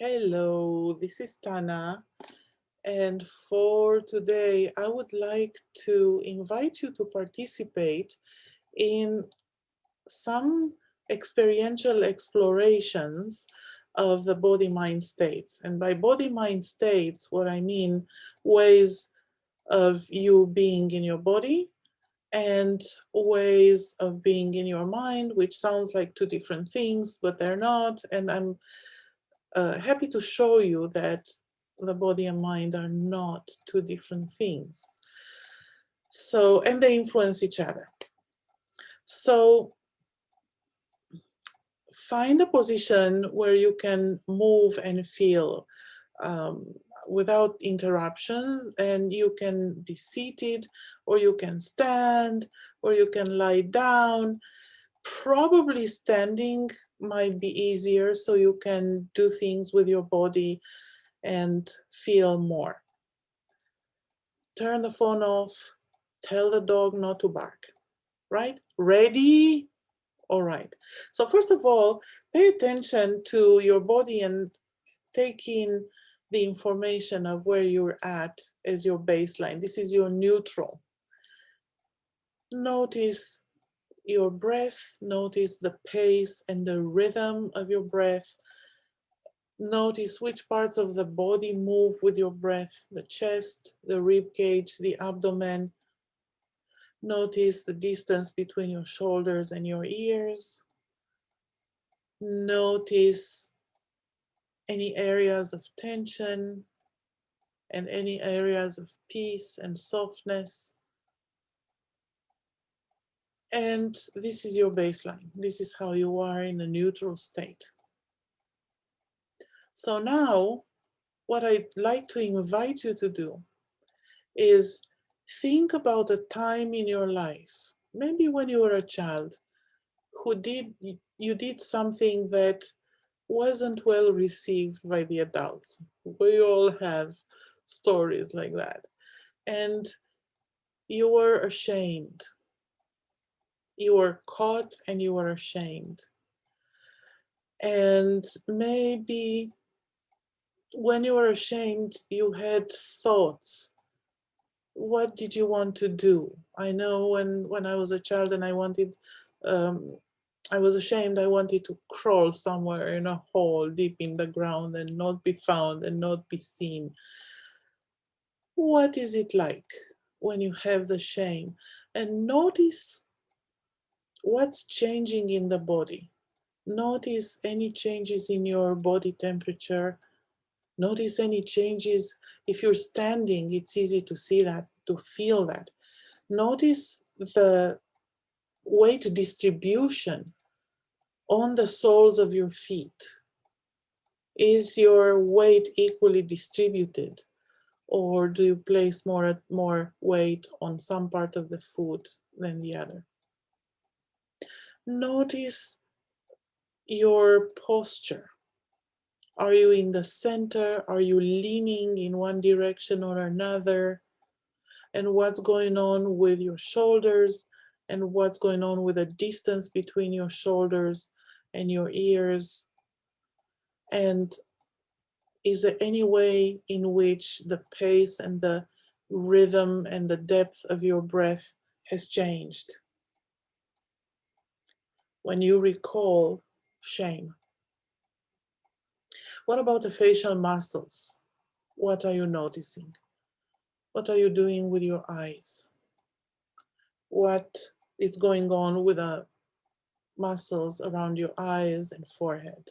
Hello, this is Tana, and for today I would like to invite you to participate in some experiential explorations of the body-mind states. And by body-mind states, what I mean, ways of you being in your body and ways of being in your mind, which sounds like two different things, but they're not. And I'm happy to show you that the body and mind are not two different things. So, and they influence each other. So find a position where you can move and feel without interruptions, and you can be seated, or you can stand, or you can lie down. Probably standing might be easier, so you can do things with your body and feel more. Turn the phone off, tell the dog not to bark, right? Ready? All right. So first of all, pay attention to your body and take in the information of where you're at as your baseline. This is your neutral. Notice your breath, notice the pace and the rhythm of your breath. Notice which parts of the body move with your breath, the chest, the rib cage, the abdomen. Notice the distance between your shoulders and your ears. Notice any areas of tension and any areas of peace and softness. And this is your baseline. This is how you are in a neutral state. So now, what I'd like to invite you to do is think about a time in your life, maybe when you were a child, you did something that wasn't well received by the adults. We all have stories like that. And you were ashamed. You were caught and you were ashamed. And maybe when you were ashamed, you had thoughts. What did you want to do? I know when I was a child and I was ashamed, I wanted to crawl somewhere in a hole deep in the ground and not be found and not be seen. What is it like when you have the shame? And notice what's changing in the body. Notice any changes in your body temperature. Notice any changes. If you're standing, it's easy to see that, to feel that. Notice the weight distribution on the soles of your feet. Is your weight equally distributed, or do you place more weight on some part of the foot than the other? Notice your posture. Are you in the center? Are you leaning in one direction or another? And what's going on with your shoulders, and what's going on with the distance between your shoulders and your ears? And is there any way in which the pace and the rhythm and the depth of your breath has changed? When you recall shame. What about the facial muscles? What are you noticing? What are you doing with your eyes? What is going on with the muscles around your eyes and forehead?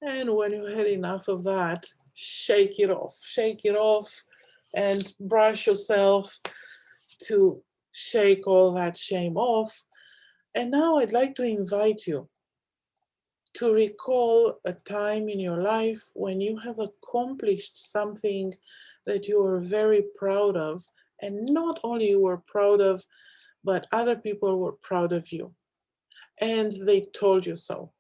And when you had enough of that, shake it off. Shake it off and brush yourself to shake all that shame off. And now I'd like to invite you to recall a time in your life when you have accomplished something that you are very proud of, and not only you were proud of, but other people were proud of you, and they told you so.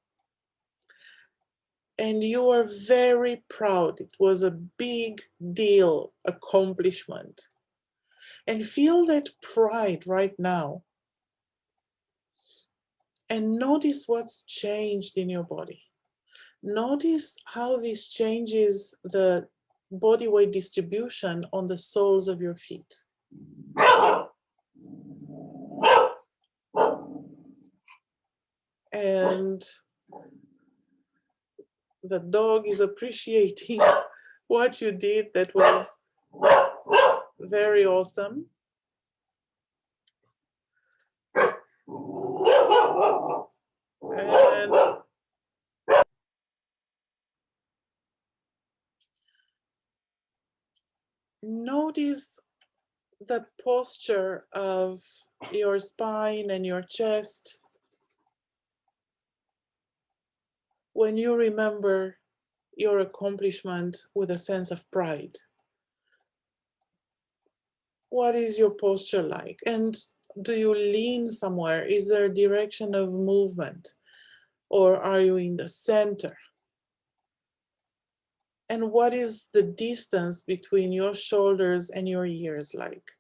And you are very proud. It was a big deal accomplishment. And feel that pride right now. And notice what's changed in your body. Notice how this changes the body weight distribution on the soles of your feet. And the dog is appreciating what you did. That was very awesome. And notice the posture of your spine and your chest when you remember your accomplishment with a sense of pride. What is your posture like? And do you lean somewhere? Is there a direction of movement? Or are you in the center? And what is the distance between your shoulders and your ears like?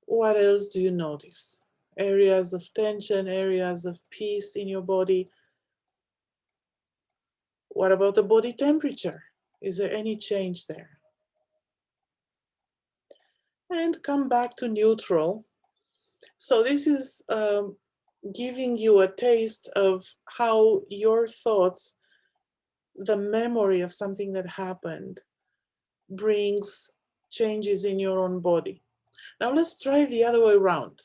What else do you notice? Areas of tension, areas of peace in your body. What about the body temperature? Is there any change there? And come back to neutral. So this is giving you a taste of how your thoughts, the memory of something that happened, brings changes in your own body. Now let's try the other way around.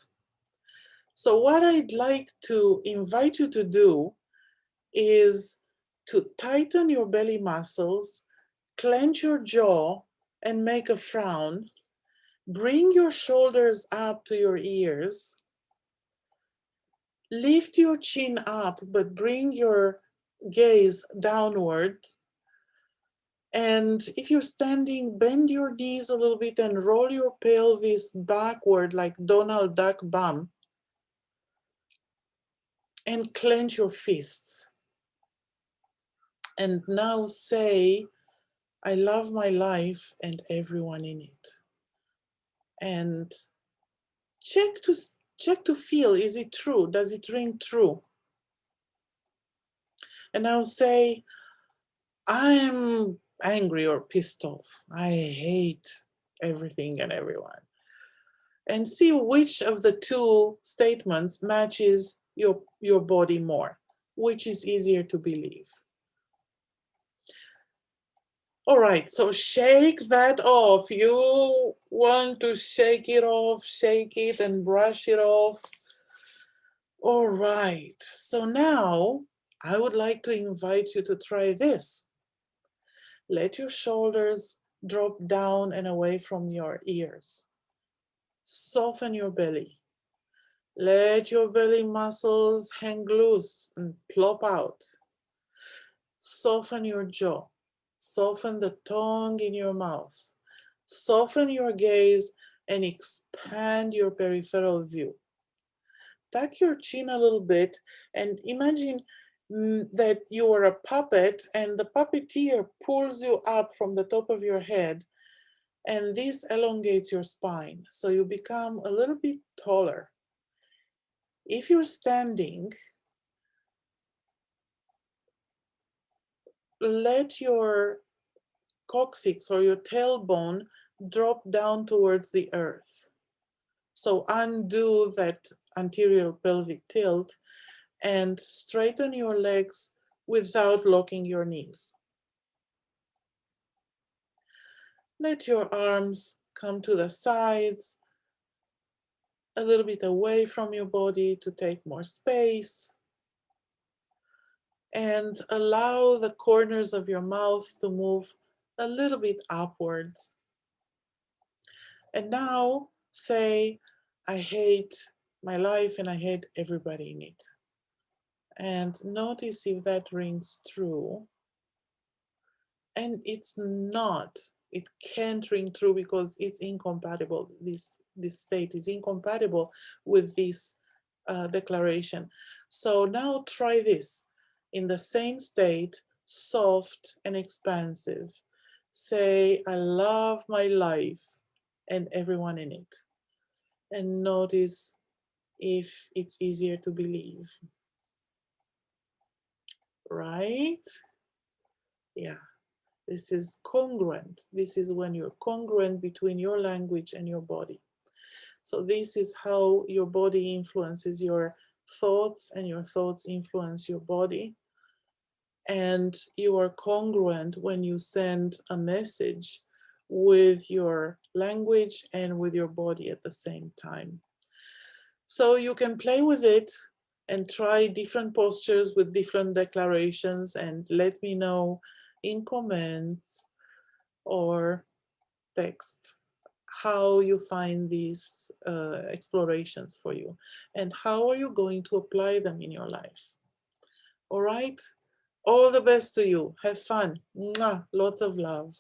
So what I'd like to invite you to do is to tighten your belly muscles, clench your jaw, and make a frown. Bring your shoulders up to your ears. Lift your chin up, but bring your gaze downward. And if you're standing, bend your knees a little bit and roll your pelvis backward like Donald Duck bum. And clench your fists. And now say, I love my life and everyone in it. And check to feel, is it true? Does it ring true? And now say, I'm angry or pissed off. I hate everything and everyone. And see which of the two statements matches your body more, which is easier to believe. All right, so shake that off. You want to shake it off, shake it and brush it off. All right, so now I would like to invite you to try this. Let your shoulders drop down and away from your ears. Soften your belly. Let your belly muscles hang loose and plop out. Soften your jaw. Soften the tongue in your mouth. Soften your gaze and expand your peripheral view. Tuck your chin a little bit and imagine that you are a puppet and the puppeteer pulls you up from the top of your head, and this elongates your spine, so you become a little bit taller. If you're standing, let your coccyx or your tailbone drop down towards the earth. So undo that anterior pelvic tilt and straighten your legs without locking your knees. Let your arms come to the sides, a little bit away from your body to take more space. And allow the corners of your mouth to move a little bit upwards. And now say, I hate my life and I hate everybody in it. And notice if that rings true. And it's not, it can't ring true because it's incompatible. This state is incompatible with this declaration. So now try this. In the same state, soft and expansive. Say, I love my life and everyone in it. And notice if it's easier to believe, right? Yeah, this is congruent. This is when you're congruent between your language and your body. So this is how your body influences your thoughts, and your thoughts influence your body. And you are congruent when you send a message with your language and with your body at the same time. So you can play with it and try different postures with different declarations, and let me know in comments or text how you find these explorations for you, and how are you going to apply them in your life. All right, all the best to you. Have fun. Mwah. Lots of love.